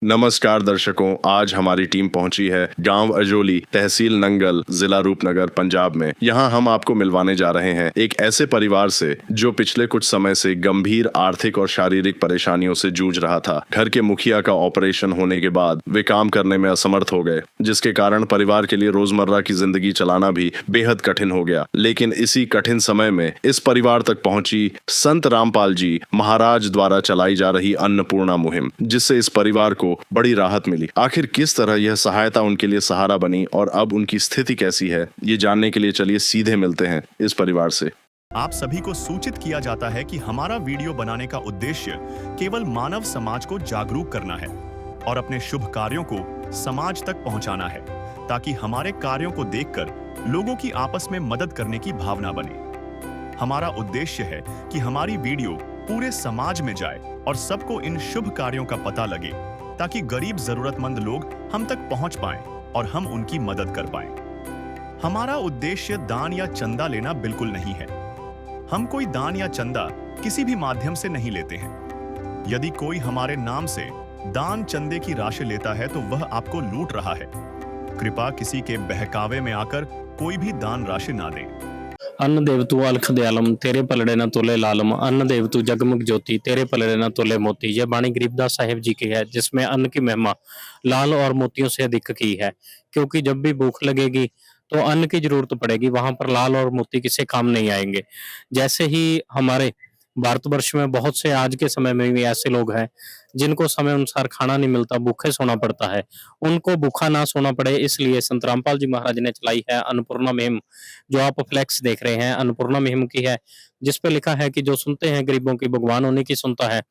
नमस्कार दर्शकों, आज हमारी टीम पहुंची है गांव अजोली, तहसील नंगल, जिला रूपनगर, पंजाब में। यहां हम आपको मिलवाने जा रहे हैं एक ऐसे परिवार से जो पिछले कुछ समय से गंभीर आर्थिक और शारीरिक परेशानियों से जूझ रहा था। घर के मुखिया का ऑपरेशन होने के बाद वे काम करने में असमर्थ हो गए, जिसके कारण परिवार के लिए रोजमर्रा की जिंदगी चलाना भी बेहद कठिन हो गया। लेकिन इसी कठिन समय में इस परिवार तक पहुंची संत रामपाल जी महाराज द्वारा चलाई जा रही अन्नपूर्णा मुहिम, जिससे इस परिवार को बड़ी राहत मिली। आखिर किस तरह यह सहायता उनके लिए सहारा बनी और अब उनकी स्थिति कैसी है, ये जानने के लिए चलिए सीधे मिलते हैं इस परिवार से। आप सभी को सूचित किया जाता है कि हमारा वीडियो बनाने का उद्देश्य केवल मानव समाज को जागरूक करना है और अपने शुभ कार्यों को समाज तक पहुंचाना है, ताकि हमारे कार्यों को देखकर लोगों की आपस में मदद करने की भावना बने। हमारा उद्देश्य है कि हमारी वीडियो पूरे समाज में जाए और सबको इन शुभ कार्यों का पता लगे, ताकि गरीब जरूरतमंद लोग हम तक पहुंच पाएं और हम उनकी मदद कर पाएं। हमारा उद्देश्य दान या चंदा लेना बिल्कुल नहीं है। हम कोई दान या चंदा किसी भी माध्यम से नहीं लेते हैं। यदि कोई हमारे नाम से दान चंदे की राशि लेता है तो वह आपको लूट रहा है। कृपया किसी के बहकावे में आकर कोई भी दान राशि ना दें। अन्न देवतु अलख दयालम तेरे पलड़े न तोले लालम, अन्न देवतु जगमग ज्योति तेरे पलड़े न तोले मोती। यह बाणी गरीबदास साहिब जी की है, जिसमें अन्न की महिमा लाल और मोतियों से अधिक की है। क्योंकि जब भी भूख लगेगी तो अन्न की जरूरत पड़ेगी, वहां पर लाल और मोती किसी काम नहीं आएंगे। जैसे ही हमारे भारतवर्ष में बहुत से आज के समय में भी ऐसे लोग हैं जिनको समय अनुसार खाना नहीं मिलता, भूखे सोना पड़ता है। उनको भूखा ना सोना पड़े, इसलिए संत रामपाल जी महाराज ने चलाई है अन्नपूर्णा मुहिम, जो आप फ्लैक्स देख रहे हैं। अन्नपूर्णा मुहिम की है, जिस पे लिखा है कि जो सुनते हैं गरीबों की, भगवान उन्हीं की सुनता है।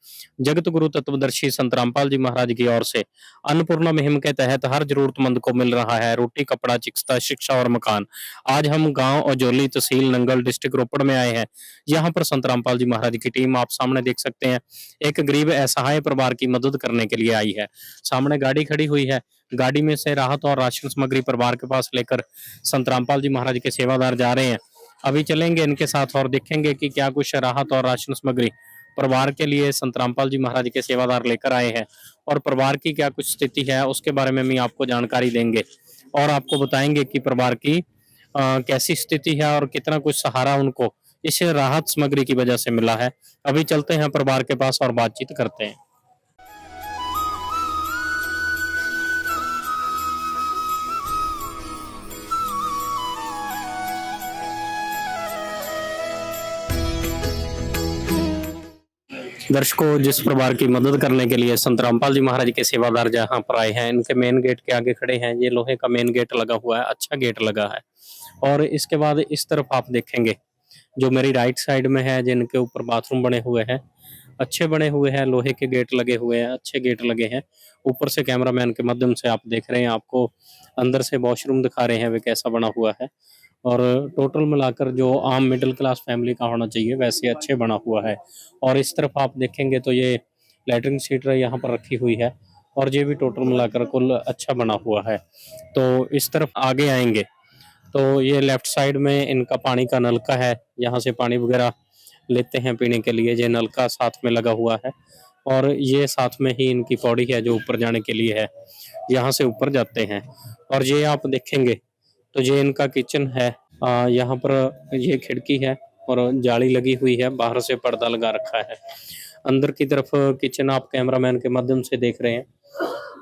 जगत गुरु तत्वदर्शी संत रामपाल जी महाराज की ओर से अन्नपूर्णा मुहिम के तहत हर जरूरतमंद को मिल रहा है रोटी, कपड़ा, चिकित्सा, शिक्षा और मकान। आज हम गांव अजोली, तहसील नंगल, डिस्ट्रिक्ट रोपड़ में आए हैं। यहाँ पर संत रामपाल जी महाराज की टीम आप सामने देख सकते हैं, एक गरीब असहाय परिवार की मदद करने के लिए आई है। सामने गाड़ी खड़ी हुई है, गाड़ी में से राहत और राशन सामग्री परिवार के पास लेकर संत रामपाल जी महाराज के सेवादार जा रहे हैं। अभी चलेंगे इनके साथ और देखेंगे कि क्या कुछ राहत और राशन सामग्री परिवार के लिए संत रामपाल जी महाराज के सेवादार लेकर आए हैं, और परिवार की क्या कुछ स्थिति है उसके बारे में भी आपको जानकारी देंगे और आपको बताएंगे कि परिवार की कैसी स्थिति है और कितना कुछ सहारा उनको इस राहत सामग्री की वजह से मिला है। अभी चलते हैं परिवार के पास और बातचीत करते हैं। दर्शकों, जिस परिवार की मदद करने के लिए संत रामपाल जी महाराज के सेवादार जहाँ पर आए हैं, इनके मेन गेट के आगे खड़े हैं। ये लोहे का मेन गेट लगा हुआ है, अच्छा गेट लगा है। और इसके बाद इस तरफ आप देखेंगे, जो मेरी राइट साइड में है, जिनके ऊपर बाथरूम बने हुए हैं, अच्छे बने हुए हैं, लोहे के गेट लगे हुए हैं, अच्छे गेट लगे हैं। ऊपर से कैमरामैन के माध्यम से आप देख रहे हैं, आपको अंदर से वॉशरूम दिखा रहे हैं वे कैसा बना हुआ है। और टोटल मिलाकर जो आम मिडिल क्लास फैमिली का होना चाहिए वैसे अच्छे बना हुआ है। और इस तरफ आप देखेंगे तो ये लैट्रिन सीट यहाँ पर रखी हुई है, और ये भी टोटल मिलाकर कुल अच्छा बना हुआ है। तो इस तरफ आगे आएंगे तो ये लेफ्ट साइड में इनका पानी का नलका है, यहाँ से पानी वगैरह लेते हैं पीने के लिए। ये नलका साथ में लगा हुआ है, और ये साथ में ही इनकी पौड़ी है जो ऊपर जाने के लिए है, यहाँ से ऊपर जाते हैं। और ये आप देखेंगे तो ये इनका किचन है। यहाँ पर ये खिड़की है और जाली लगी हुई है, बाहर से पर्दा लगा रखा है। अंदर की तरफ किचन आप कैमरामैन के माध्यम से देख रहे हैं,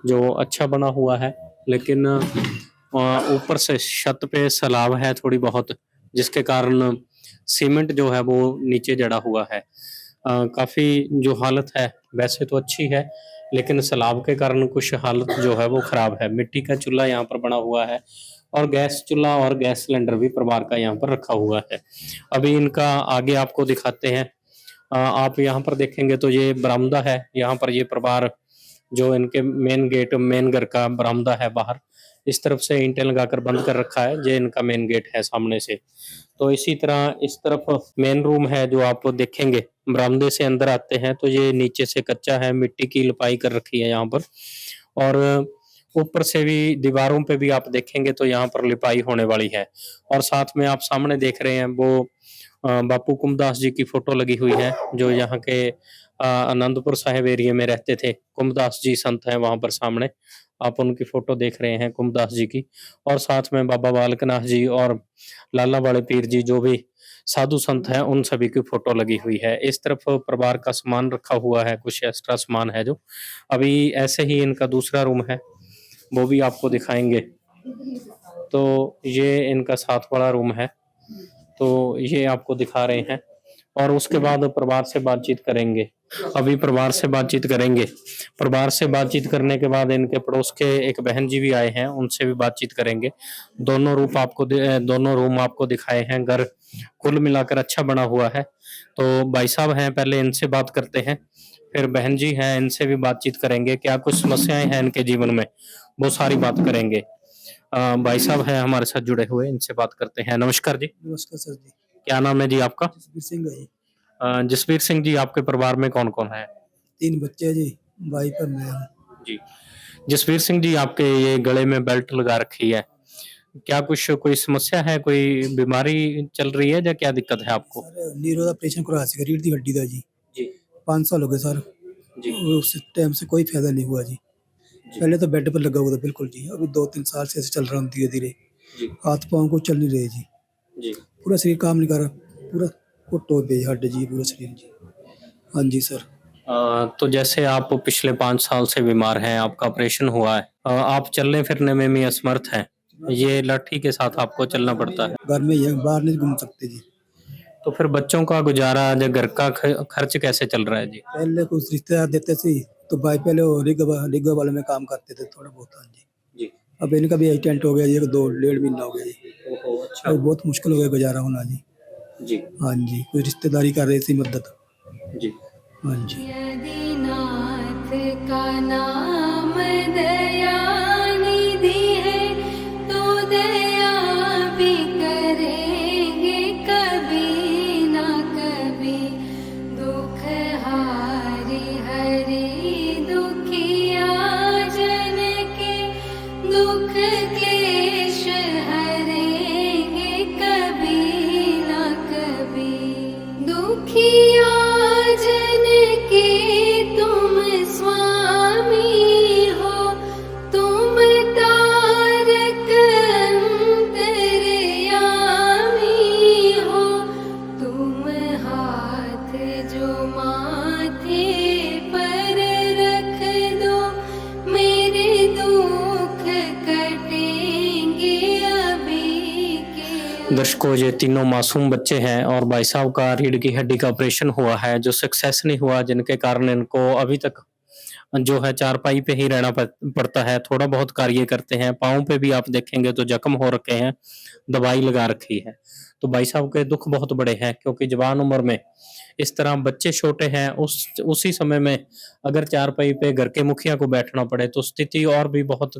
जो अच्छा बना हुआ है। लेकिन ऊपर से छत पे सलाब है थोड़ी बहुत, जिसके कारण सीमेंट जो है वो नीचे जड़ा हुआ है। काफी जो हालत है वैसे तो अच्छी है, लेकिन सलाब के कारण कुछ हालत जो है वो खराब है। मिट्टी का चूल्हा यहाँ पर बना हुआ है, और गैस चूल्हा और गैस सिलेंडर भी परिवार का यहाँ पर रखा हुआ है। अभी इनका आगे आपको दिखाते हैं। आप यहाँ पर देखेंगे तो ये बरामदा है, यहाँ पर ये परिवार जो इनके मेन गेट, मेन घर का बरामदा है बाहर, इस तरफ से ईंटें लगाकर बंद कर रखा है। ये इनका मेन गेट है सामने से। तो इसी तरह इस तरफ मेन रूम है, जो आप देखेंगे बरामदे से अंदर आते हैं तो ये नीचे से कच्चा है, मिट्टी की लिपाई कर रखी है यहाँ पर। और ऊपर से भी दीवारों पे भी आप देखेंगे तो यहाँ पर लिपाई होने वाली है। और साथ में आप सामने देख रहे हैं वो बापू कुमदास जी की फोटो लगी हुई है, जो यहाँ के आनंदपुर साहिब एरिया में रहते थे। कुमदास जी संत हैं वहां पर सामने, आप उनकी फोटो देख रहे हैं कुमदास जी की। और साथ में बाबा बालकनाथ जी और लाला वाले पीर जी, जो भी साधु संत हैं, उन सभी की फोटो लगी हुई है। इस तरफ परिवार का सामान रखा हुआ है, कुछ एक्स्ट्रा सामान है जो अभी। ऐसे ही इनका दूसरा रूम है, वो भी आपको दिखाएंगे। तो ये इनका साथ वाला रूम है, तो ये आपको दिखा रहे हैं। और उसके बाद परिवार से बातचीत करेंगे। अभी परिवार से बातचीत करेंगे। परिवार से बातचीत करने के बाद इनके पड़ोस के एक बहन जी भी आए हैं, उनसे भी बातचीत करेंगे। दोनों रूम आपको दिखाए हैं। घर कुल मिलाकर अच्छा बना हुआ है। तो भाई साहब हैं, पहले इनसे बात करते हैं, फिर बहन जी हैं, इनसे भी बातचीत करेंगे। क्या कुछ समस्याएं हैं इनके जीवन में, वो सारी बात करेंगे। भाई साहब हैं हमारे साथ जुड़े हुए, इनसे बात करते हैं। नमस्कार जी। नमस्कार सर जी। क्या नाम है जी आपका? जसवीर सिंह है जी। जसवीर सिंह जी, आपके परिवार में कौन कौन है? 3 बच्चे हैं जी, भाई पर मैं हूँ। जी। जसवीर सिंह जी, आपके ये गले में बेल्ट लगा रखी है, क्या कुछ कोई समस्या है, कोई बीमारी चल रही है या क्या दिक्कत है आपको? सर नीरो दा ऑपरेशन करवाया सी रीढ़ दी हड्डी दा जी। जी 5 साल हो गए सर। जी उस टाइम से कोई फायदा नहीं हुआ जी। पहले तो बेड पर लगा हुआ था बिल्कुल जी, अभी 2-3 साल से ऐसे चल रहा हूँ धीरे-धीरे। जी हाथ पाँव को चल नहीं रहे जी, जी। पूरा शरीर काम नहीं कर रहा, पूरा कुट हो गई हड्डी जी, पूरा शरीर जी। हाँ जी सर। तो जैसे आप पिछले 5 साल से बीमार हैं, आपका ऑपरेशन हुआ है, आप चलने फिरने में भी असमर्थ हैं, ये लाठी के साथ आपको चलना पड़ता है। घर में ही है, बाहर नहीं घूम सकते जी। तो फिर बच्चों का गुजारा या घर का खर्च कैसे चल रहा है जी? पहले कुछ रिश्तेदार देते थे, तो भाई पहले वो रिगा वाले में काम करते थे थोड़ा बहुत। हाँ जी। जी। अब इनका भी टेंट हो गया जी, 1-2 महीना हो गया जी। ओहो, अच्छा। अब बहुत मुश्किल हो गया गुजारा होना जी। जी हाँ जी, कोई रिश्तेदारी कर रही थी मदद। जी। हाँ जी। यदि नाथ का नाम दया निधि है, तो दया भी करेंगे कभी ना कभी। दुख हारी हरि दुखिया जन के, दुख क्लेश हरेंगे कभी ना कभी। दुखिया जन के तुम स्वामी हो, तुम तारक अंतर्यामी हो। तुम हाथ जो माथे पर रख दो, मेरे दुख कटेंगे अभी के। दर्शकों, ये तीनों मासूम बच्चे हैं और भाई साहब का रीढ़ की हड्डी का ऑपरेशन हुआ है, जो सक्सेस नहीं हुआ, जिनके कारण इनको अभी तक जो है चारपाई पे ही रहना पड़ता है। थोड़ा बहुत कार्य करते हैं, पाँव पे भी आप देखेंगे तो जख्म हो रखे हैं, दवाई लगा रखी है। तो भाई साहब के दुख बहुत बड़े हैं, क्योंकि जवान उम्र में इस तरह बच्चे छोटे हैं, उसी समय में अगर चारपाई पे घर के मुखिया को बैठना पड़े तो स्थिति और भी बहुत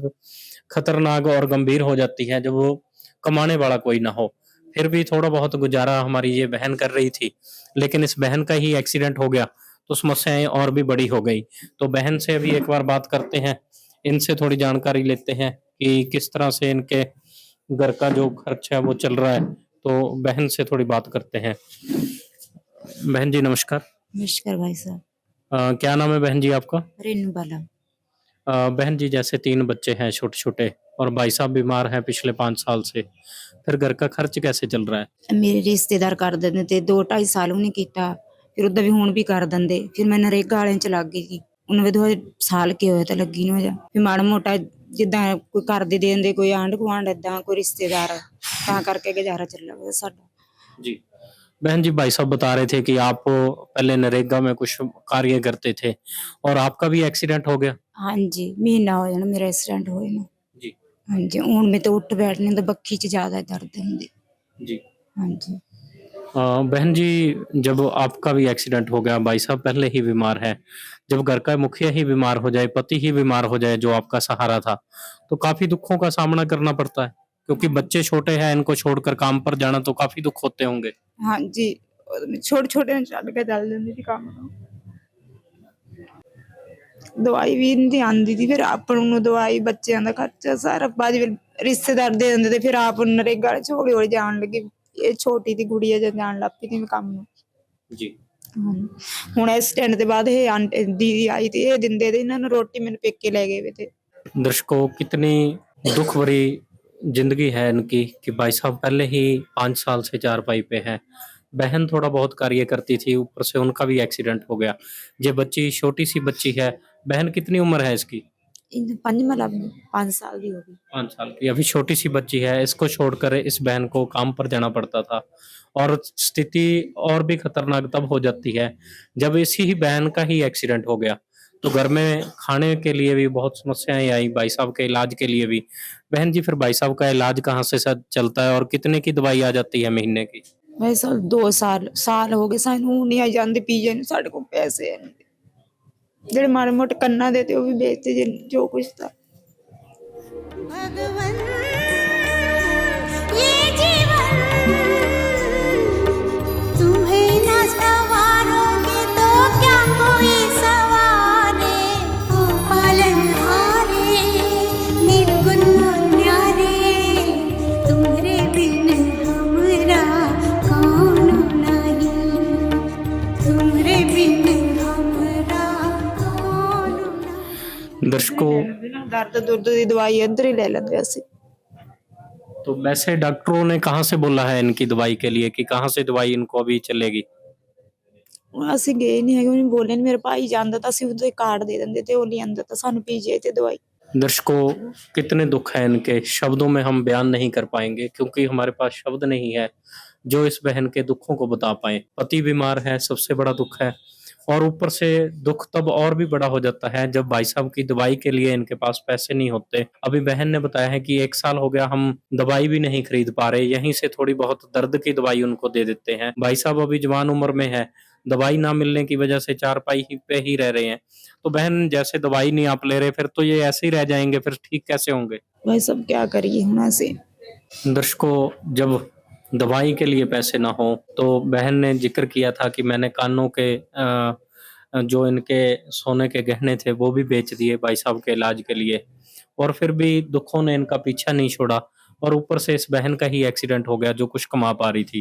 खतरनाक और गंभीर हो जाती है, जब वो कमाने वाला कोई ना हो। फिर भी थोड़ा बहुत गुजारा हमारी ये बहन कर रही थी, लेकिन इस बहन का ही एक्सीडेंट हो गया तो समस्याएं और भी बड़ी हो गई। तो बहन से अभी एक बार बात करते हैं, इनसे थोड़ी जानकारी लेते हैं कि किस तरह से इनके घर का जो खर्च है वो चल रहा है। तो बहन से थोड़ी बात करते हैं। बहन जी नमस्कार। नमस्कार भाई साहब। क्या नाम है बहन जी आपका? रेनू बाला। बहन जी, जैसे 3 बच्चे हैं छोटे छोटे और भाई साहब बीमार हैं पिछले 5 साल से, फिर घर का खर्च कैसे चल रहा है? ਮੇਰੇ ਰਿਸ਼ਤੇਦਾਰ ਕਰ ਦਿੰਦੇ ਤੇ 2-2.5 ਸਾਲ ਉਹਨੇ ਕੀਤਾ, ਫਿਰ ਉਹਦਾ ਵੀ ਹੁਣ ਵੀ ਕਰ ਦਿੰਦੇ। ਫਿਰ ਮੈਂ ਨਰੇਗਾ ਵਾਲਿਆਂ ਚ ਲੱਗ ਗਈ ਜੀ, ਉਹਨਾਂ ਦੇ 2 ਸਾਲ ਕੇ ਹੋਏ ਤਾਂ ਲੱਗੀ ਨਹੀਂ ਹੋ ਜਾ। ਫਿਰ ਮਾੜਾ ਮੋਟਾ ਜਿੱਦਾਂ ਕੋਈ ਘਰ ਦੇ ਦਿੰਦੇ, ਕੋਈ ਆਂਢ ਗੁਆਂਢ ਏਦਾਂ ਕੋਈ ਰਿਸ਼ਤੇਦਾਰ, ਤਾਂ ਕਰਕੇ ਗੁਜ਼ਾਰਾ ਚੱਲਿਆ ਵਾ ਸਾਡਾ। जी। बहन जी, भाई साहब बता रहे थे कि आप पहले नरेगा में कुछ कार्य करते थे और आपका भी एक्सीडेंट हो गया। ਹਾਂਜੀ ਮਹੀਨਾ ਹੋ ਜਾਣਾ ਮੇਰਾ ਐਕਸੀਡੈਂਟ ਹੋਏ ਨੂੰ। जी ਹਾਂਜੀ ਹੁਣ ਮੈਂ ਤਾਂ ਉੱਠ ਬੈਠ ਨਹੀਂ ਹੁੰਦਾ, ਬੱਖੀ ਚ ਜ਼ਿਆਦਾ ਦਰਦ ਹੁੰਦੀ। जी। ਹਾਂਜੀ। बहन जी, जब आपका भी एक्सीडेंट हो गया, भाई साहब पहले ही बीमार है, जब घर का मुखिया ही बीमार हो जाए, पति ही बीमार हो जाए, जो आपका सहारा था, तो काफी दुखों का सामना करना पड़ता है, क्योंकि बच्चे छोटे हैं, इनको छोड़कर काम पर जाना तो काफी दुख होते होंगे। ਹਾਂਜੀ ਛੋਟੇ ਛੋਟੇ ਨੂੰ ਛੱਡ ਕੇ ਚੱਲ ਜਾਂਦੀ ਸੀ ਕੰਮ ਨੂੰ। ਦਵਾਈ ਵੀ ਨਹੀਂ ਆਉਂਦੀ ਸੀ, ਫਿਰ ਆਪਾਂ ਨੂੰ ਦਵਾਈ ਬੱਚਿਆਂ ਦਾ ਖਰਚਾ ਸਾਰਾ ਬਾਅਦ ਵਿੱਚ ਰਿਸ਼ਤੇਦਾਰ ਦੇ ਦਿੰਦੇ ਤੇ ਫਿਰ ਆਪ ਨਰੇਗਾ ਚ ਹੌਲੀ ਹੌਲੀ ਜਾਣ ਲੱਗੀ। ਇਹ ਛੋਟੀ ਦੀ ਗੁੜੀਆ ਜਦ ਜਾਣ ਲੱਗ ਪਈ ਸੀ ਕੰਮ ਨੂੰ जी। ਹੁਣ ਐਕਸੀਡੈਂਟ ਦੇ ਬਾਅਦ ਇਹ ਆਂਟੀ ਦੀਦੀ ਆਈ ਤੇ ਇਹ ਦਿੰਦੇ ਤੇ ਇਹਨਾਂ ਨੂੰ ਰੋਟੀ ਮੈਨੂੰ ਪੇਕੇ ਲੈ ਗਏ ਵੇ ਤੇ दर्शकों, कितनी दुख भरी जिंदगी है इनकी कि भाई साहब पहले ही 5 साल से चारपाई पे है। बहन थोड़ा बहुत कार्य करती थी, ऊपर से उनका भी एक्सीडेंट हो गया। ये बच्ची छोटी सी बच्ची है। बहन कितनी उम्र है इसकी? पंजमा लग 5 साल की होगी। 5 साल की, अभी छोटी सी बच्ची है। इसको छोड़कर इस बहन को काम पर जाना पड़ता था और स्थिति और भी खतरनाक तब हो जाती है जब इसी ही बहन का ही एक्सीडेंट हो गया। तो घर में खाने के लिए भी बहुत समस्याएं आई, भाई साहब के इलाज के लिए भी। बहन जी, फिर भाई साहब का इलाज कहाँ से चलता है और कितने की दवाई आ जाती है महीने की? भाई साहब 2 साल हो गए सानू नहीं आ जाते पीजे ने साडे को पैसे है नहीं जेड़े मारे मोटे कन्ना देते वो भी बेचते जो कुछ था। भगवन ये जीवन तुम्हें न सवारोगे तो क्या कोई सवारे ओ पालनहारे निर्गुण न्यारे तुम्हारे बिन हमरा कौन नहीं तुम्हारे बिन हमरा कौन नहीं। दर्शकों, दर्द दुर्द की दवाई इधर ही ले लेंगे ऐसे। तो वैसे डॉक्टरों ने कहाँ से बोला है इनकी दवाई के लिए कि कहाँ से दवाई इनको अभी चलेगी? ਅਸੀਂ ਗਏ ਨਹੀਂ ਹੈਗੇ ਉਹਨੇ ਬੋਲੇ ਨਹੀਂ ਮੇਰਾ ਭਾਈ ਜਾਂਦਾ ਤਾਂ ਅਸੀਂ ਉਹਦੇ ਕਾਰਡ ਦੇ ਦਿੰਦੇ ਤੇ ਉਹ ਲਿਆਂਦਾ ਤਾਂ ਸਾਨੂੰ ਪੀਜੀਆਈ ਤੇ ਦਵਾਈ। दर्शकों, कितने दुख है इनके, शब्दों में हम बयान नहीं कर पाएंगे क्योंकि हमारे पास शब्द नहीं है जो इस बहन के दुखों को बता पाए। पति बीमार है, सबसे बड़ा दुख है, और ऊपर से दुख तब और भी बड़ा हो जाता है जब भाई साहब की दवाई के लिए इनके पास पैसे नहीं होते। अभी बहन ने बताया है कि 1 साल हो गया हम दवाई भी नहीं खरीद पा रहे, यहीं से थोड़ी बहुत दर्द की दवाई उनको दे देते हैं। भाई साहब अभी जवान उम्र में है, दवाई ना मिलने की वजह से चारपाई पे ही रह रहे हैं। तो बहन, जैसे दवाई नहीं आप ले रहे, फिर तो ये ऐसे ही रह जाएंगे, फिर ठीक कैसे होंगे? भाई सब क्या करिए हम ऐसे। दर्शकों, जब दवाई के लिए पैसे ना हो तो बहन ने जिक्र किया था कि मैंने कानों के जो इनके सोने के गहने थे वो भी बेच दिए भाई साहब के इलाज के लिए, और फिर भी दुखों ने इनका पीछा नहीं छोड़ा। और ऊपर से इस बहन का ही एक्सीडेंट हो गया जो कुछ कमा पा रही थी।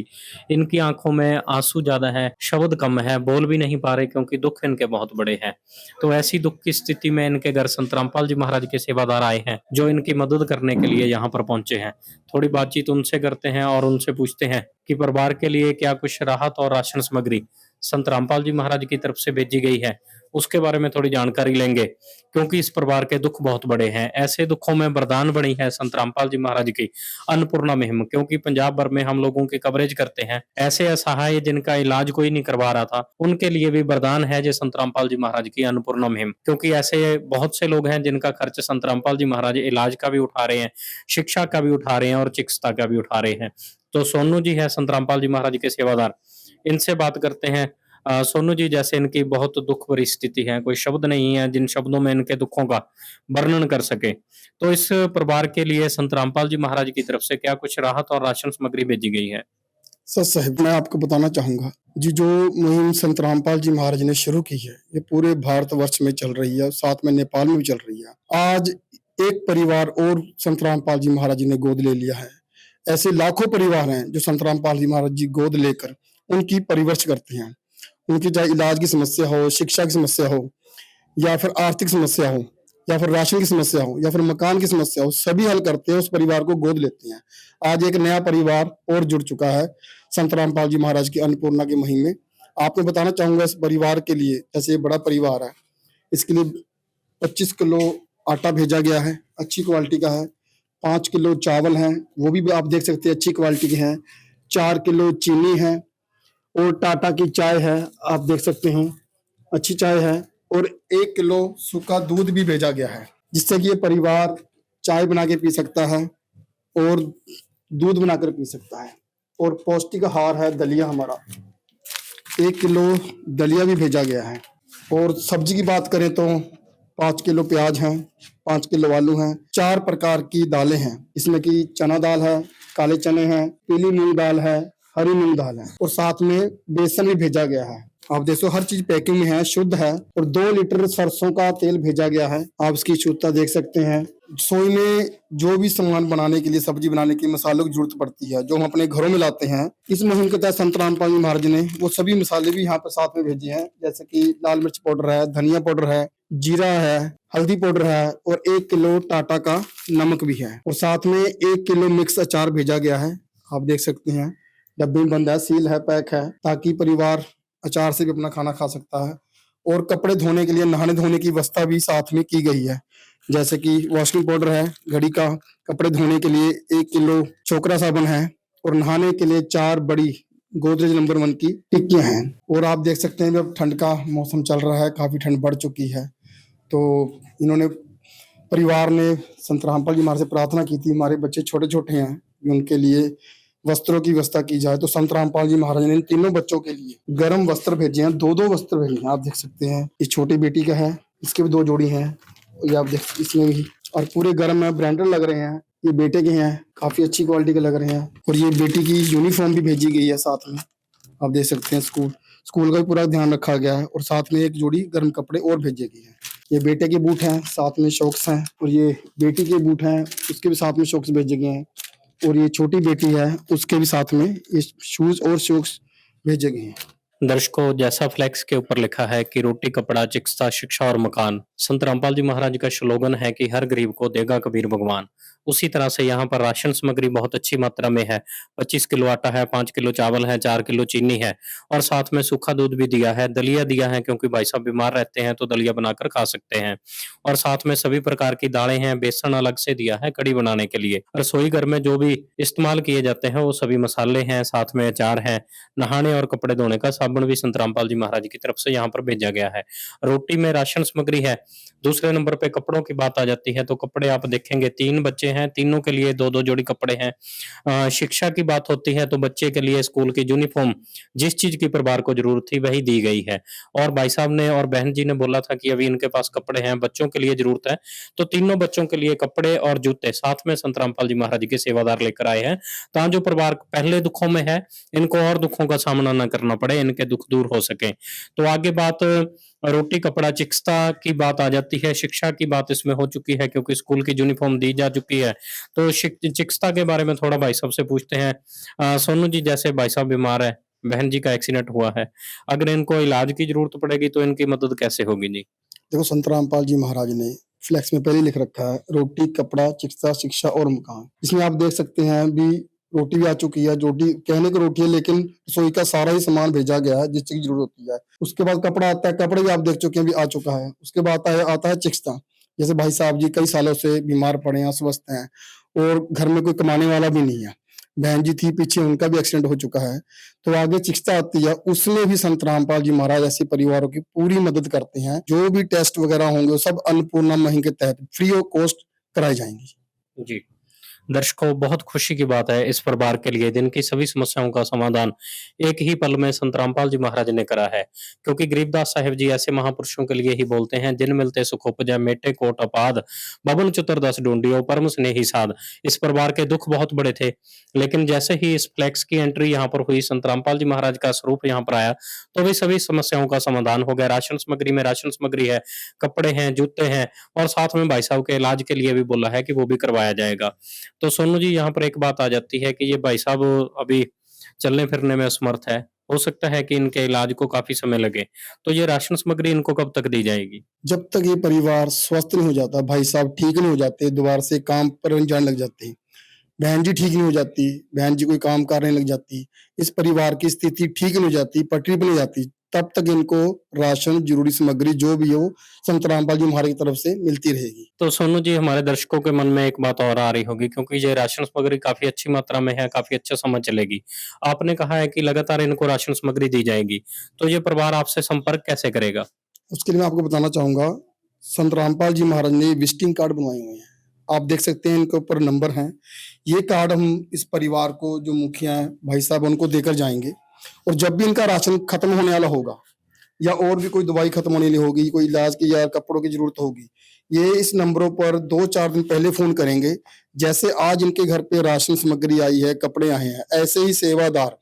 इनकी आंखों में आंसू ज्यादा है, शब्द कम है, बोल भी नहीं पा रहे क्योंकि दुख इनके बहुत बड़े हैं। तो ऐसी दुख की स्थिति में इनके घर संत रामपाल जी महाराज के सेवादार आए हैं जो इनकी मदद करने के लिए यहाँ पर पहुंचे हैं। थोड़ी बातचीत उनसे करते हैं और उनसे पूछते हैं कि परिवार के लिए क्या कुछ राहत और राशन सामग्री संत रामपाल जी महाराज की तरफ से भेजी गई है, उसके बारे में थोड़ी जानकारी लेंगे क्योंकि इस परिवार के दुख बहुत बड़े हैं। ऐसे दुखों में वरदान बनी है संत रामपाल जी महाराज की अन्नपूर्णा मुहिम, क्योंकि पंजाब भर में हम लोगों की कवरेज करते हैं। ऐसे असहाय जिनका इलाज कोई नहीं करवा रहा था उनके लिए भी वरदान है जो संत रामपाल जी महाराज की अन्नपूर्णा मुहिम, क्योंकि ऐसे बहुत से लोग हैं जिनका खर्च संत रामपाल जी महाराज इलाज का भी उठा रहे हैं, शिक्षा का भी उठा रहे हैं और चिकित्सा का भी उठा रहे हैं। तो सोनू जी है संत रामपाल जी महाराज के सेवादार, इनसे बात करते हैं। सोनू जी, जैसे इनकी बहुत दुख भरी स्थिति है, कोई शब्द नहीं है जिन शब्दों में इनके दुखों का वर्णन कर सके, तो इस परिवार के लिए संत रामपाल जी महाराज की तरफ से क्या कुछ राहत और राशन सामग्री भेजी गई है? सर साहब, मैं आपको बताना चाहूंगा जी, जो मुहिम संत रामपाल जी महाराज ने शुरू की है ये पूरे भारतवर्ष में चल रही है, साथ में नेपाल में भी चल रही है। आज एक परिवार और संत रामपाल जी महाराज जी ने गोद ले लिया है। ऐसे लाखों परिवार हैं जो संत रामपाल जी महाराज जी गोद लेकर उनकी परिवृक्ष करते हैं। उनकी चाहे इलाज की समस्या हो, शिक्षा की समस्या हो, या फिर आर्थिक समस्या हो, या फिर राशन की समस्या हो, या फिर मकान की समस्या हो, सभी हल करते हैं, उस परिवार को गोद लेते हैं। आज एक नया परिवार और जुड़ चुका है संत रामपाल जी महाराज की अन्नपूर्णा की मुहिम में। आपको बताना चाहूंगा इस परिवार के लिए, जैसे ये बड़ा परिवार है, इसके लिए 25 किलो आटा भेजा गया है, अच्छी क्वालिटी का है। 5 किलो चावल है, वो भी आप देख सकते हैं अच्छी क्वालिटी के हैं। 4 किलो चीनी है और टाटा की चाय है, आप देख सकते हैं अच्छी चाय है। और 1 किलो सूखा दूध भी भेजा गया है, जिससे कि ये परिवार चाय बना के पी सकता है और दूध बनाकर पी सकता है। और पौष्टिक आहार है दलिया, हमारा 1 किलो दलिया भी भेजा गया है। और सब्जी की बात करें तो 5 किलो प्याज हैं, 5 किलो आलू हैं, 4 प्रकार की दालें हैं, इसमें कि चना दाल है, काले चने हैं, पीली मूंग दाल है, हरी मूंग दाल है, और साथ में बेसन भी भेजा गया है। आप देखो हर चीज पैकिंग में है, शुद्ध है। और 2 लीटर सरसों का तेल भेजा गया है, आप इसकी शुद्धता देख सकते हैं। रसोई में जो भी सामान बनाने के लिए, सब्जी बनाने की मसालों की जरूरत पड़ती है, जो हम अपने घरों में लाते हैं, इस मुहिम के तहत संत रामपाल जी महाराज ने वो सभी मसाले भी यहाँ पर साथ में भेजे हैं, जैसे कि लाल मिर्च पाउडर है, धनिया पाउडर है, जीरा है, हल्दी पाउडर है और 1 किलो टाटा का नमक भी है, और साथ में 1 किलो मिक्स अचार भेजा गया है। आप देख सकते हैं डब्बे में बंद है, सील है, पैक है, ताकि परिवार अचार से भी अपना खाना खा सकता है। और कपड़े धोने के लिए, नहाने धोने की व्यवस्था भी साथ में की गई है, जैसे कि वॉशिंग पाउडर है, घड़ी का, कपड़े धोने के लिए 1 किलो छोकरा साबुन है, और नहाने के लिए 4 बड़ी गोदरेज नंबर 1 की टिक्कियां हैं। और आप देख सकते हैं कि अब ठंड का मौसम चल रहा है, काफी ठंड बढ़ चुकी है, तो इन्होंने, परिवार ने संत रामपाल जी महाराज से प्रार्थना की थी, हमारे बच्चे छोटे छोटे हैं, उनके लिए वस्त्रों की व्यवस्था की जाए। तो संत रामपाल जी महाराज ने इन तीनों बच्चों के लिए गर्म वस्त्र भेजे हैं, 2-2 वस्त्र भेजे हैं। आप देख सकते हैं, इस छोटी बेटी का है, इसके भी 2 जोड़ी हैं, ये आप देख, इसमें भी, और पूरे गर्म है, ब्रांडेड लग रहे हैं। ये बेटे के हैं, काफी अच्छी क्वालिटी के लग रहे हैं। और ये बेटी की यूनिफॉर्म भी भेजी गई है साथ में, आप देख सकते हैं। स्कूल का भी पूरा ध्यान रखा गया है, और साथ में 1 जोड़ी गर्म कपड़े और भेजे गए हैं। ये बेटे के बूट हैं, साथ में शॉक्स हैं, और ये बेटी के बूट हैं, उसके भी साथ में शॉक्स भेजे गए हैं। और ये छोटी बेटी है, उसके भी साथ में ये शूज और शॉक्स भेजे गए हैं। दर्शकों, जैसा फ्लैक्स के ऊपर लिखा है कि रोटी, कपड़ा, चिकित्सा, शिक्षा और मकान, संत रामपाल जी महाराज का स्लोगन है कि हर गरीब को देगा कबीर भगवान। उसी तरह से यहाँ पर राशन सामग्री बहुत अच्छी मात्रा में है। 25 किलो आटा है, 5 किलो चावल है, 4 किलो चीनी है, और साथ में सूखा दूध भी दिया है, दलिया दिया है, क्योंकि भाई साहब बीमार रहते हैं तो दलिया बनाकर खा सकते हैं। और साथ में सभी प्रकार की दालें हैं, बेसन अलग से दिया है कड़ी बनाने के लिए। रसोई घर में जो भी इस्तेमाल किए जाते हैं वो सभी मसाले हैं, साथ में अचार है, नहाने और कपड़े धोने का साबुन भी संत रामपाल जी महाराज की तरफ से यहाँ पर भेजा गया है। रोटी में राशन सामग्री है। दूसरे नंबर पे कपड़ों की बात आ जाती है, तो कपड़े आप देखेंगे 3 बच्चे हैं, तीनों के लिए 2-2 जोड़ी कपड़े हैं। शिक्षा की बात होती है तो बच्चे के लिए स्कूल की यूनिफॉर्म, जिस चीज की परिवार को जरूरत थी वही दी गई है। और भाई साहब ने और बहन जी ने बोला था कि अभी इनके पास कपड़े हैं, बच्चों के लिए जरूरत है, तो तीनों बच्चों के लिए कपड़े और जूते साथ में संत रामपाल जी महाराज के सेवादार लेकर आए हैं, ताकि जो परिवार पहले दुखों में है, इनको और दुखों का सामना न करना पड़े, इनके दुख दूर हो सके। तो आगे बात रोटी, कपड़ा, चिकित्सा की बात आ जाती है। शिक्षा की बात इसमें हो चुकी है, क्योंकि स्कूल की यूनिफॉर्म दी जा चुकी है। तो चिकित्सा के बारे में थोड़ा भाई साहब से पूछते हैं। सोनू जी, जैसे भाई साहब बीमार है, बहन जी का एक्सीडेंट हुआ है, अगर इनको इलाज की जरूरत पड़ेगी तो इनकी मदद कैसे होगी जी? देखो, संत रामपाल जी महाराज ने फ्लैक्स में पहले लिख रखा है, रोटी, कपड़ा, चिकित्सा, शिक्षा और मकान। इसमें आप देख सकते हैं भी, रोटी भी आ चुकी है, रोटी कहने को रोटी है, लेकिन रसोई का सारा ही सामान भेजा गया है जिस चीज की जरूरत होती है। उसके बाद कपड़ा आता है, कपड़े भी आप देख चुके हैं, भी आ चुका है। उसके बाद आता है चिकित्सा। जैसे भाई साहब जी कई सालों से बीमार पड़े हैं, अस्वस्थ हैं, और घर में कोई कमाने वाला भी नहीं है। बहन जी थी पीछे, उनका भी एक्सीडेंट हो चुका है। तो आगे चिकित्सा आती है, उसमें भी संत रामपाल जी महाराज ऐसे परिवारों की पूरी मदद करते हैं। जो भी टेस्ट वगैरह होंगे वो सब अन्नपूर्णा मुहिम के तहत फ्री ऑफ कॉस्ट कराए जाएंगे। जी। दर्शकों, बहुत खुशी की बात है इस परिवार के लिए, जिनकी सभी समस्याओं का समाधान एक ही पल में संत रामपाल जी महाराज ने करा है। क्योंकि गरीबदास साहिब जी ऐसे महापुरुषों के लिए ही बोलते हैं, जिन मिलते सुख उपजै, मेटे कोट अपाद, बबन चतुर्दश ढूंढियो परम स्नेही साध। इस परिवार के दुख बहुत बड़े थे, लेकिन जैसे ही इस फ्लैक्स की एंट्री यहाँ पर हुई, संत रामपाल जी महाराज का स्वरूप यहाँ पर आया, तो भी सभी समस्याओं का समाधान हो गया। राशन सामग्री में राशन सामग्री है, कपड़े हैं, जूते हैं, और साथ में भाई साहब के इलाज के लिए भी बोला है कि वो भी करवाया जाएगा। तो सोनू जी, यहाँ पर एक बात आ जाती है कि ये भाई साहब अभी चलने फिरने में असमर्थ है, हो सकता है कि इनके इलाज को काफी समय लगे, तो ये राशन सामग्री इनको कब तक दी जाएगी? जब तक ये परिवार स्वस्थ नहीं हो जाता, भाई साहब ठीक नहीं हो जाते, दोबारा से काम पर जाने लग जाते हैं, बहन जी ठीक नहीं हो जाती, बहन जी कोई काम करने लग जाती, इस परिवार की स्थिति ठीक नहीं हो जाती, पटरी पर नहीं जाती, तब तक इनको राशन, जरूरी सामग्री जो भी हो संत रामपाल जी महाराज की तरफ से मिलती रहेगी। तो सोनू जी, हमारे दर्शकों के मन में एक बात और आ रही होगी, क्योंकि ये राशन सामग्री काफी अच्छी मात्रा में है, काफी अच्छा समय चलेगी। आपने कहा है कि लगातार इनको राशन सामग्री दी जाएगी, तो ये परिवार आपसे संपर्क कैसे करेगा? उसके लिए मैं आपको बताना चाहूंगा, संत रामपाल जी महाराज ने विजिटिंग कार्ड बनवाए हुए हैं, आप देख सकते हैं, इनके ऊपर नंबर हैं। ये कार्ड हम इस परिवार को, जो मुखिया हैं भाई साहब, उनको देकर जाएंगे, और जब भी इनका राशन खत्म होने वाला होगा, या और भी कोई दवाई खत्म होने वाली होगी, कोई इलाज की या कपड़ों की जरूरत होगी, ये इस नंबरों पर 2-4 दिन पहले फोन करेंगे। जैसे आज इनके घर पे राशन सामग्री आई है, कपड़े आए हैं, ऐसे ही सेवादार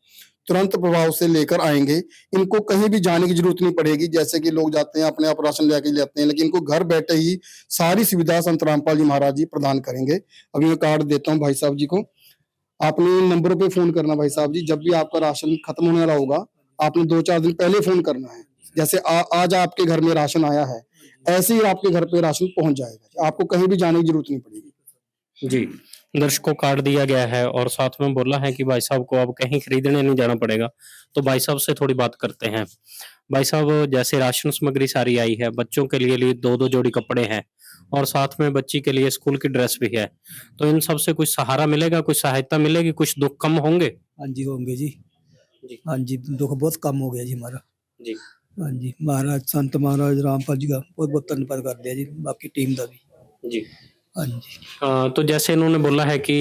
तुरंत प्रभाव से लेकर आएंगे। इनको कहीं भी जाने की जरूरत नहीं पड़ेगी, जैसे कि लोग जाते हैं अपने आप राशन लेके जाते हैं, लेकिन इनको घर बैठे ही सारी सुविधा संत रामपाल जी महाराज जी प्रदान करेंगे। अभी मैं कार्ड देता हूँ भाई साहब जी को। आपने इन नंबरों पे फोन करना भाई साहब जी, जब भी आपका राशन खत्म होने वाला होगा आपने 2-4 दिन पहले फोन करना है। जैसे आज आपके घर में राशन आया है, ऐसे ही आपके घर पे राशन पहुंच जाएगा, आपको कहीं भी जाने की जरूरत नहीं पड़ेगी। जी, दर्शकों कार्ड दिया गया है और साथ में बोला है कि भाई साहब को अब कहीं खरीदने नहीं जाना पड़ेगा। तो भाई साहब से थोड़ी बात करते हैं। भाई साहब, जैसे राशन सामग्री सारी आई है, बच्चों के लिए 2-2 जोड़ी कपड़े हैं और साथ में बच्ची के लिए स्कूल की ड्रेस भी है। तो इन सब से कुछ सहारा मिलेगा, कुछ सहायता मिलेगी, कुछ दुःख कम होंगे? हाँ जी होंगे जी। जी। हाँ जी, दुख बहुत कम हो गया जी हमारा। जी। हाँ जी, महाराज संत महाराज रामपाल जी का बहुत बहुत धन्यवाद करते हैं जी, बाकी टीम का भी। जी। हाँ जी। तो जैसे इन्होंने बोला है कि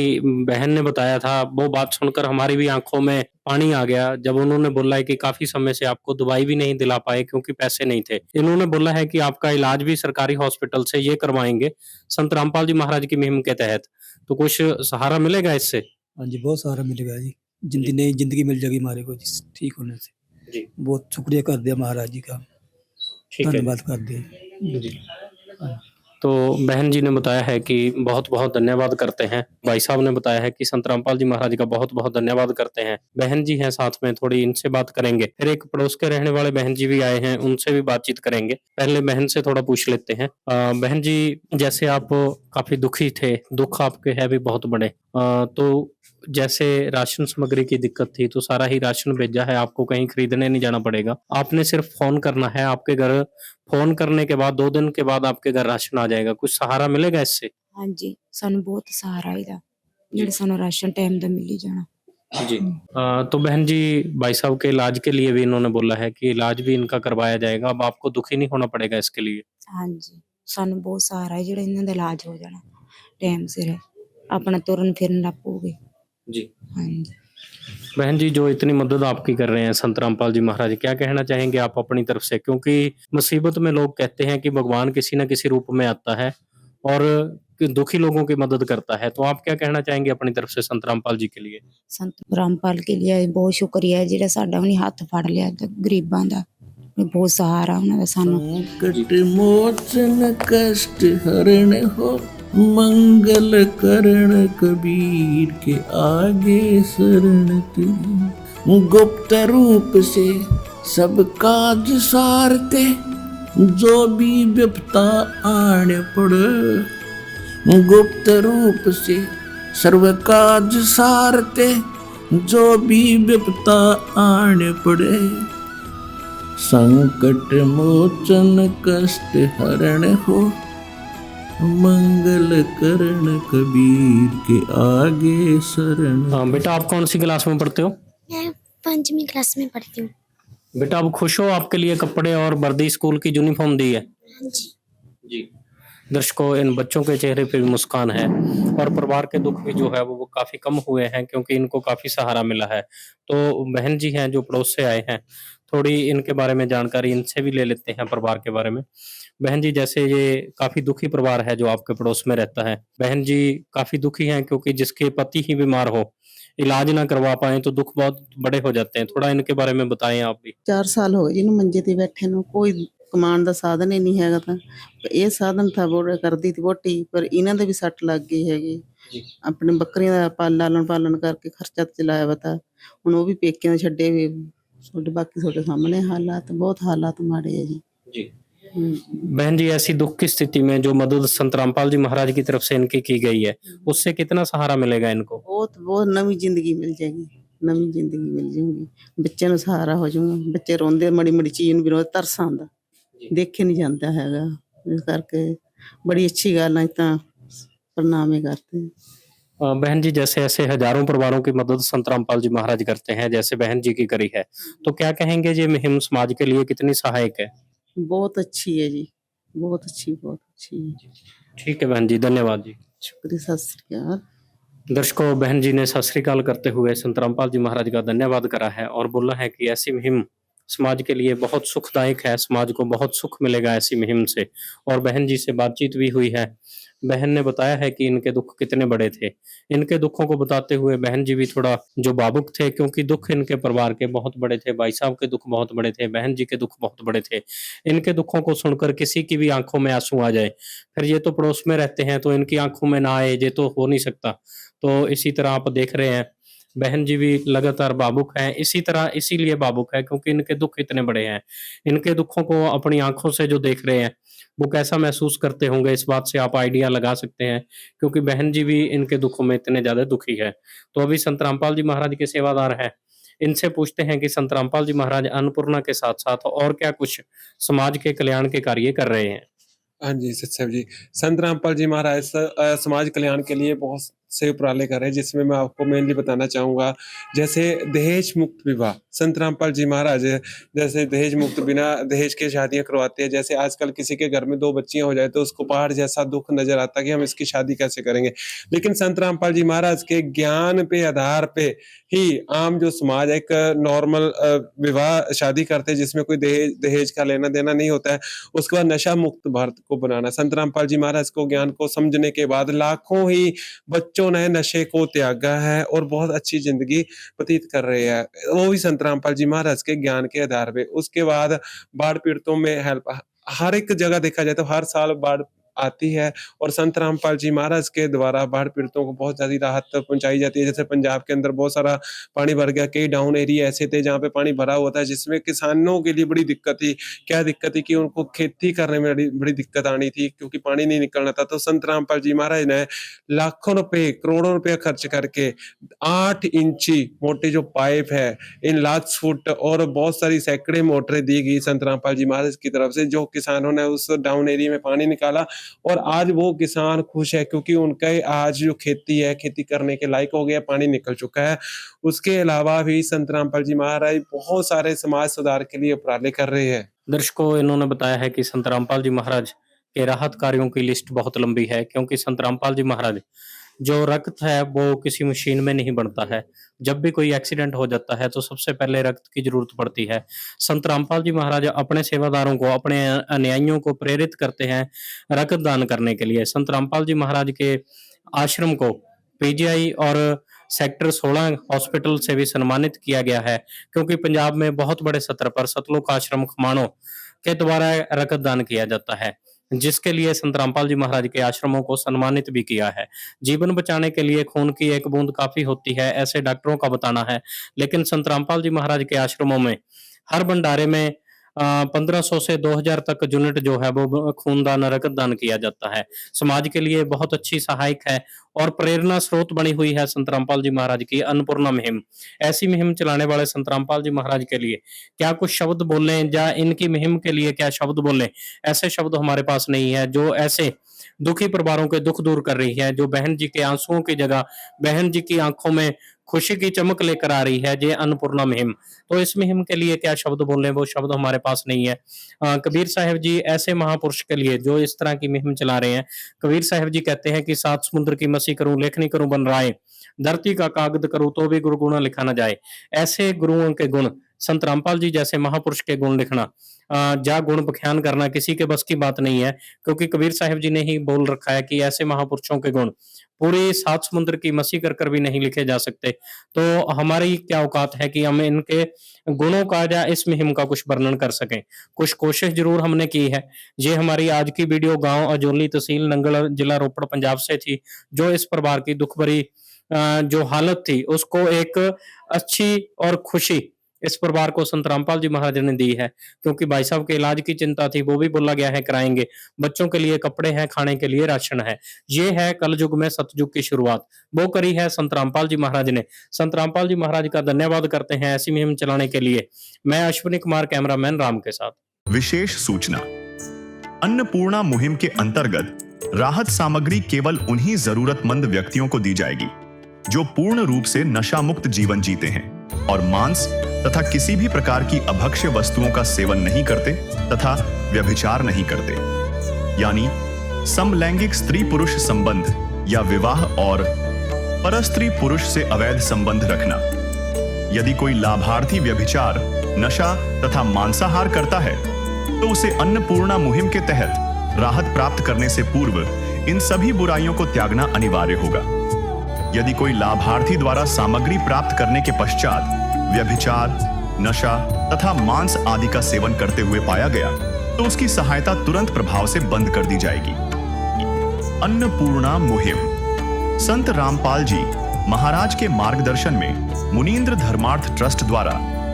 बहन ने बताया था, वो बात सुनकर हमारी भी आँखों में पानी आ गया जब उन्होंने बोला है कि काफ़ी समय से आपको दवाई भी नहीं दिला पाए क्योंकि पैसे नहीं थे। इन्होंने बोला है कि आपका इलाज भी सरकारी हॉस्पिटल से ये करवाएँगे, संत रामपाल जी महाराज की मुहिम के तहत। तो कुछ सहारा मिलेगा इससे? हाँ जी, बहुत सहारा मिलेगा जी। नई जिंदगी मिल जाएगी हमारे को जी, ठीक होने से। जी। बहुत शुक्रिया कर दिया महाराज जी का, ठीक है। धन्यवाद कर दिया। जी। तो बहन जी ने बताया है कि बहुत-बहुत धन्यवाद करते हैं। भाई साहब ने बताया है कि संत रामपाल जी महाराज का बहुत-बहुत धन्यवाद करते हैं। बहन जी हैं साथ में, थोड़ी इनसे बात करेंगे। फिर एक पड़ोस के रहने वाले बहन जी भी आए हैं, उनसे भी बातचीत करेंगे। पहले बहन से थोड़ा पूछ लेते हैं। बहन जी, जैसे आप काफ़ी दुखी थे, दुःख आपके है भी बहुत बड़े। तो जैसे राशन सामग्री की दिक्कत थी, तो सारा ही राशन भेजा है, आपको कहीं खरीदने नहीं जाना पड़ेगा। आपने सिर्फ फ़ोन करना है, आपके घर फ़ोन करने के बाद 2 दिन के बाद आपके घर राशन आ जाएगा। कुछ सहारा मिलेगा इससे? हाँ जी, ਸਾਨੂੰ ਬਹੁਤ ਸਹਾਰਾ ਇਹਦਾ, ਜਿਹੜੇ ਸਾਨੂੰ ਰਾਸ਼ਨ ਟਾਈਮ ਦਾ ਮਿਲੀ ਜਾਣਾ। जी। तो बहन जी, भाई साहब के इलाज के लिए भी इन्होंने बोला है कि इलाज भी इनका करवाया जाएगा। अब आपको दुखी नहीं होना पड़ेगा इसके लिए। हाँ जी, ਸਾਨੂੰ ਬਹੁਤ ਸਹਾਰਾ ਹੈ ਜਿਹੜਾ ਇਹਨਾਂ ਦਾ ਇਲਾਜ ਹੋ ਜਾਣਾ ਟਾਈਮ ਸਿਰ, ਆਪਣਾ ਤੁਰਨ ਫਿਰਨ ਲੱਗ ਪਊਗੇ। जी। हाँ जी। बहन जी, जो इतनी मदद आपकी कर रहे हैं संत रामपाल जी महाराज, क्या कहना चाहेंगे आप अपनी तरफ से? क्योंकि मुसीबत में लोग कहते हैं कि भगवान किसी न किसी रूप में आता है और दुखी लोगों की मदद करता है। तो आप क्या कहना चाहेंगे अपनी तरफ से संत रामपाल जी के लिए? ਸੰਤ ਰਾਮਪਾਲ ਕੇ ਲਈ ਬਹੁਤ ਸ਼ੁਕਰੀਆ ਹੈ ਜਿਹੜਾ ਸਾਡਾ ਉਹਨੇ ਹੱਥ ਫੜ ਲਿਆ ਤੇ ਗਰੀਬਾਂ ਦਾ, ਬਹੁਤ ਸਹਾਰਾ ਉਹਨਾਂ ਦਾ ਸਾਨੂੰ। संकट मोचन कष्ट हरण हो, मंगल करण कबीर के आगे शरण तेरी। गुप्त रूप से सब काज सारते, जो भी विपता आने पड़े। गुप्त रूप से सर्व काज सारते, जो भी विपता आने पड़े। संकट मोचन कष्ट हरण हो, मंगल करण कबीर के आगे शरण। हाँ बेटा, आप कौन सी क्लास में पढ़ते हो? मैं 5वीं क्लास में पढ़ती हूँ। बेटा, अब खुश हो? आपके लिए कपड़े और वर्दी स्कूल की यूनिफॉर्म दी है। हाँ जी। जी। दर्शकों, इन बच्चों के चेहरे पे भी मुस्कान है और परिवार के दुख भी जो है वो काफ़ी कम हुए हैं क्योंकि इनको काफ़ी सहारा मिला है। तो बहन जी हैं जो पड़ोस से आए हैं, थोड़ी इनके बारे में जानकारी इनसे भी ले लेते हैं परिवार के बारे में। बहन जी, जैसे ये काफ़ी दुखी परिवार है जो आपके पड़ोस में रहता है। बहन जी काफ़ी दुखी हैं क्योंकि जिसके पति ही बीमार हो, इलाज ना करवा पाएँ तो दुख बहुत बड़े हो जाते हैं। थोड़ा इनके बारे में बताएँ आप भी। 4 ਸਾਲ ਹੋ ਗਏ ਜਿਹਨੂੰ ਮੰਜੇ ਤੇ ਬੈਠੇ ਨੂੰ, ਕੋਈ ਕਮਾਉਣ ਦਾ ਸਾਧਨ ਹੀ ਨਹੀਂ ਹੈਗਾ। ਤਾਂ ਇਹ ਸਾਧਨ ਤਾਂ ਬੋੜ ਕਰਦੀ ਤੀ ਵਹੁਟੀ, ਪਰ ਇਹਨਾਂ ਦੇ ਵੀ ਸੱਟ ਲੱਗ ਗਈ ਹੈਗੀ। ਜੀ। ਆਪਣੇ ਬੱਕਰੀਆਂ ਦਾ ਲਾਲਣ ਪਾਲਣ ਕਰਕੇ ਖਰਚਾ ਤਾਂ ਚਲਾਇਆ ਵਾ, ਤਾਂ ਹੁਣ ਉਹ ਵੀ ਪੇਕਿਆਂ ਦੇ ਛੱਡੇ ਵੀ। ਬਾਕੀ ਤੁਹਾਡੇ ਸਾਹਮਣੇ ਹਾਲਾਤ, ਬਹੁਤ ਹਾਲਾਤ ਮਾੜੇ ਹੈ ਜੀ। जी। बहन जी, ऐसी दुख की स्थिति में जो मदद संत रामपाल जी महाराज की तरफ से इनकी की गई है, उससे कितना सहारा मिलेगा इनको? ਬਹੁਤ ਨਵੀਂ ਜ਼ਿੰਦਗੀ ਮਿਲ ਜਾਏਗੀ, ਨਵੀਂ ਜ਼ਿੰਦਗੀ ਮਿਲ ਜਾਊਗੀ। ਬੱਚਿਆਂ ਨੂੰ ਸਹਾਰਾ ਹੋ ਜਾਊਗਾ। ਬੱਚੇ ਰੋਂਦੇ, ਮਾੜੀ ਮਾੜੀ ਚੀਜ਼ ਨੂੰ ਵੀ ਰੋਜ਼ ਤਰਸ ਆਉਂਦਾ, ਦੇਖੇ ਨਹੀਂ ਜਾਂਦਾ ਹੈਗਾ। ਇਸ ਕਰਕੇ ਬੜੀ ਅੱਛੀ ਗੱਲ ਹੈ, ਤਾਂ प्रणाम करते हैं। बहन जी, जैसे ऐसे हजारों परिवारों की मदद संत रामपाल जी महाराज करते हैं, जैसे बहन जी की करी है, तो क्या कहेंगे ये मुहिम समाज के लिए कितनी सहायक है? बहुत अच्छी है जी, बहुत अच्छी, बहुत अच्छी है। ठीक है बहन जी, धन्यवाद जी। शुक्रिया, सत श्री अकाल। दर्शकों, बहन जी ने सत श्री अकाल करते हुए संत रामपाल जी महाराज का धन्यवाद करा है और बोला है कि ऐसी मुहिम समाज के लिए बहुत सुखदायक है, समाज को बहुत सुख मिलेगा ऐसी मुहिम से। और बहन जी से बातचीत भी हुई है बहन ने बताया है कि इनके दुख कितने बड़े थे। इनके दुखों को बताते हुए बहन जी भी थोड़ा जो भावुक थे, क्योंकि दुख इनके परिवार के बहुत बड़े थे। भाई साहब के दुख बहुत बड़े थे, बहन जी के दुख बहुत बड़े थे। इनके दुखों को सुनकर किसी की भी आंखों में आंसू आ जाए, फिर ये तो पड़ोस में रहते हैं तो इनकी आंखों में ना आए, ये तो हो नहीं सकता। तो इसी तरह आप देख रहे हैं बहन जी भी लगातार भावुक हैं। इसी तरह इसीलिए भावुक है क्योंकि इनके दुख इतने बड़े हैं। इनके दुखों को अपनी आंखों से जो देख रहे हैं वो कैसा महसूस करते होंगे, इस बात से आप आइडिया लगा सकते हैं, क्योंकि बहन जी भी इनके दुखों में इतने ज्यादा दुखी है। तो अभी संत रामपाल जी महाराज के सेवादार हैं, इनसे पूछते हैं कि संत रामपाल जी महाराज अन्नपूर्णा के साथ साथ और क्या कुछ समाज के कल्याण के कार्य कर रहे हैं। हाँ जी सत्सव जी, संत रामपाल जी महाराज समाज कल्याण के लिए बहुत से उपराले कर रहे हैं, जिसमें मैं आपको मेनली बताना चाहूँगा। जैसे दहेज मुक्त विवाह, संत रामपाल जी महाराज जैसे दहेज मुक्त बिना दहेज के शादियां करवाते हैं। जैसे आजकल किसी के घर में 2 बच्चियां हो जाए तो उसको पहाड़ जैसा दुख नजर आता है कि हम इसकी शादी कैसे करेंगे, लेकिन संत रामपाल जी महाराज के ज्ञान पे आधार पे ही आम जो समाज एक नॉर्मल विवाह शादी करते हैं जिसमें कोई दहेज का लेना देना नहीं होता है। उसके बाद नशा मुक्त भारत को बनाना, संत रामपाल जी महाराज को ज्ञान को समझने के बाद लाखों ही बच्चों ने नशे को त्यागा है और बहुत अच्छी जिंदगी व्यतीत कर रहे हैं, वो भी संत रामपाल जी महाराज के ज्ञान के आधार पे। उसके बाद बाढ़ पीड़ितों में हेल्प, हर एक जगह देखा जाए तो हर साल बाढ़ आती है और संत रामपाल जी महाराज के द्वारा बाढ़ पीड़ितों को बहुत ज्यादा राहत पहुंचाई जाती है। जैसे पंजाब के अंदर बहुत सारा पानी भर गया, कई डाउन एरिया ऐसे थे जहाँ पे पानी भरा हुआ था, जिसमें किसानों के लिए बड़ी दिक्कत थी। क्या दिक्कत थी कि उनको खेती करने में बड़ी दिक्कत आनी थी क्योंकि पानी नहीं निकलना था। तो संत रामपाल जी महाराज ने लाखों रुपए करोड़ों रुपए खर्च करके 8 इंची मोटे जो पाइप है, इन लाख फुट और बहुत सारी सैकड़े मोटरें दी गई संत रामपाल जी महाराज की तरफ से, जो किसानों ने उस डाउन एरिया में पानी निकाला और आज वो किसान खुश है क्योंकि उनका आज जो खेती है खेती करने के लायक हो गया, पानी निकल चुका है। उसके अलावा भी संत रामपाल जी महाराज बहुत सारे समाज सुधार के लिए उपराले कर रहे हैं। दर्शकों, इन्होंने बताया है कि संत रामपाल जी महाराज के राहत कार्यों की लिस्ट बहुत लंबी है, क्योंकि संत रामपाल जी महाराज जो रक्त है वो किसी मशीन में नहीं बनता है। जब भी कोई एक्सीडेंट हो जाता है तो सबसे पहले रक्त की जरूरत पड़ती है। संत रामपाल जी महाराज अपने सेवादारों को, अपने अनुयायियों को प्रेरित करते हैं रक्त दान करने के लिए। संत रामपाल जी महाराज के आश्रम को पीजीआई और सेक्टर 16 हॉस्पिटल से भी सम्मानित किया गया है, क्योंकि पंजाब में बहुत बड़े स्तर पर सतलोक आश्रम खमाणों के द्वारा रक्त दान किया जाता है, जिसके लिए संत रामपाल जी महाराज के आश्रमों को सम्मानित भी किया है। जीवन बचाने के लिए खून की एक बूंद काफी होती है, ऐसे डॉक्टरों का बताना है, लेकिन संत रामपाल जी महाराज के आश्रमों में हर भंडारे में 1500 से 2000 तक यूनिट जो है वो खूनदान रक्त दान किया जाता है। समाज के लिए बहुत अच्छी सहायक है और प्रेरणा स्रोत बनी हुई है संत रामपाल जी महाराज की अन्नपूर्णा मुहिम। ऐसी मुहिम चलाने वाले संत रामपाल जी महाराज के लिए क्या कुछ शब्द बोलें या इनकी मुहिम के लिए क्या शब्द बोलें, ऐसे शब्द हमारे पास नहीं है। जो ऐसे दुखी परिवारों के दुख दूर कर रही है, जो बहन जी के आंसुओं की जगह बहन जी की आंखों में खुशी की चमक लेकर आ रही है, ये अन्नपूर्णा मुहिम। तो इस मुहिम के लिए क्या शब्द बोल रहे हैं, वो शब्द हमारे पास नहीं है। कबीर साहब जी ऐसे महापुरुष के लिए जो इस तरह की मुहिम चला रहे हैं, कबीर साहब जी कहते हैं कि 7 समुद्र की मसी करूं, लेखनी करूं बन राय, धरती का कागज करूं तो भी गुरु गुण लिखा न जाए। ऐसे गुरुओं के गुण, संत रामपाल जी जैसे महापुरुष के गुण लिखना, जा गुण बख्यान करना किसी के बस की बात नहीं है, क्योंकि कबीर साहब जी ने ही बोल रखा है कि ऐसे महापुरुषों के गुण पूरी 7 समुद्र की मसी कर भी नहीं लिखे जा सकते। तो हमारी क्या औकात है कि हम इनके गुणों का या इस मुहिम का कुछ वर्णन कर सकें। कुछ कोशिश जरूर हमने की है। ये हमारी आज की वीडियो गांव अजोली, तहसील नंगल, जिला रोपड़, पंजाब से थी, जो इस परिवार की दुख भरी जो हालत थी उसको एक अच्छी और खुशी इस परिवार को संत रामपाल जी महाराज ने दी है, क्योंकि भाई साहब के इलाज की चिंता थी, वो भी बोला गया है कराएंगे। बच्चों के लिए कपड़े हैं, खाने के लिए राशन है। ये है कलयुग में सतयुग की शुरुआत, वो करी है संत रामपाल जी महाराज ने। संत रामपाल जी महाराज का धन्यवाद करते हैं ऐसी मुहिम चलाने के लिए। मैं अश्विनी कुमार, कैमरामैन राम के साथ। विशेष सूचना, अन्नपूर्णा मुहिम के अंतर्गत राहत सामग्री केवल उन्हीं जरूरतमंद व्यक्तियों को दी जाएगी जो पूर्ण रूप से नशा मुक्त जीवन जीते हैं और मांस तथा किसी भी प्रकार की अभक्ष्य वस्तुओं का सेवन नहीं करते तथा व्यभिचार नहीं करते, यानी समलैंगिक स्त्री पुरुष संबंध या विवाह और परस्त्री पुरुष से अवैध संबंध रखना। यदि कोई लाभार्थी व्यभिचार, नशा तथा मांसाहार करता है तो उसे अन्नपूर्णा मुहिम के तहत राहत प्राप्त करने से पूर्व इन सभी बुराइयों को त्यागना अनिवार्य होगा। यदि कोई लाभार्थी द्वारा सामग्री प्राप्त करने के पश्चात व्यभिचार, नशा तथा मांस आदि का सेवन करते हुए पाया गया तो उसकी सहायता तुरंत प्रभाव से बंद कर दी जाएगी। अन्नपूर्णा मुहिम। संत रामपाल जी महाराज के मार्गदर्शन में मुनींद्र धर्मार्थ ट्रस्ट द्वारा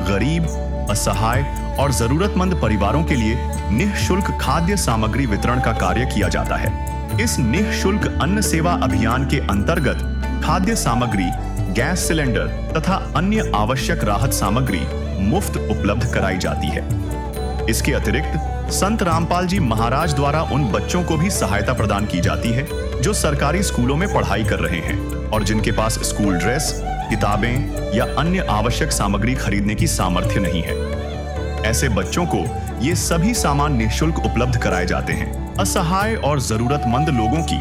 गरीब, असहाय और जरूरतमंद परिवारों के लिए निःशुल्क खाद्य सामग्री वितरण का कार्य किया जाता है। इस निःशुल्क अन्न सेवा अभियान के अंतर्गत खाद्य सामग्री, गैस सिलेंडर तथा अन्य आवश्यक राहत सामग्री मुफ्त उपलब्ध कराई जाती है। इसके अतिरिक्त संत रामपाल जी महाराज द्वारा उन बच्चों को भी सहायता प्रदान की जाती है जो सरकारी स्कूलों में पढ़ाई कर रहे हैं और जिनके पास स्कूल ड्रेस, किताबें या अन्य आवश्यक सामग्री खरीदने की सामर्थ्य नहीं है। ऐसे बच्चों को ये सभी सामान निःशुल्क उपलब्ध कराए जाते हैं। असहाय और जरूरतमंद लोगों की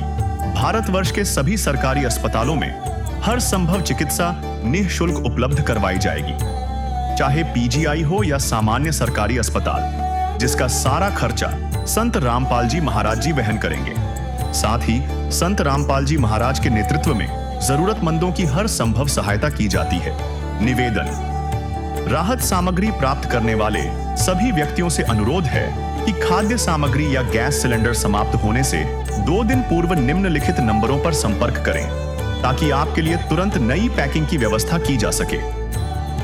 भारतवर्ष के सभी सरकारी अस्पतालों में हर संभव चिकित्सा निःशुल्क उपलब्ध करवाई जाएगी, चाहे पीजीआई हो या सामान्य सरकारी अस्पताल, जिसका सारा खर्चा संत रामपाल जी महाराज जी वहन करेंगे। साथ ही संत रामपाल जी महाराज के नेतृत्व में जरूरतमंदों की हर संभव सहायता की जाती है। निवेदन। राहत सामग्री प्राप्त करने वाले सभी व्यक्तियों से अनुरोध है कि खाद्य सामग्री या गैस सिलेंडर समाप्त होने से 2 दिन पूर्व निम्नलिखित नंबरों पर संपर्क करें ताकि आपके लिए तुरंत नई पैकिंग की व्यवस्था की जा सके।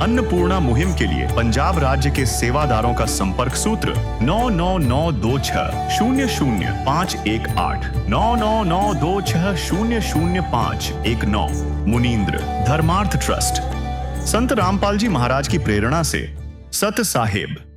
अन्नपूर्णा मुहिम के लिए पंजाब राज्य के सेवादारों का संपर्क सूत्र 9992600518 9992600519। मुनींद्र धर्मार्थ ट्रस्ट। संत रामपाल जी महाराज की प्रेरणा से सत साहिब।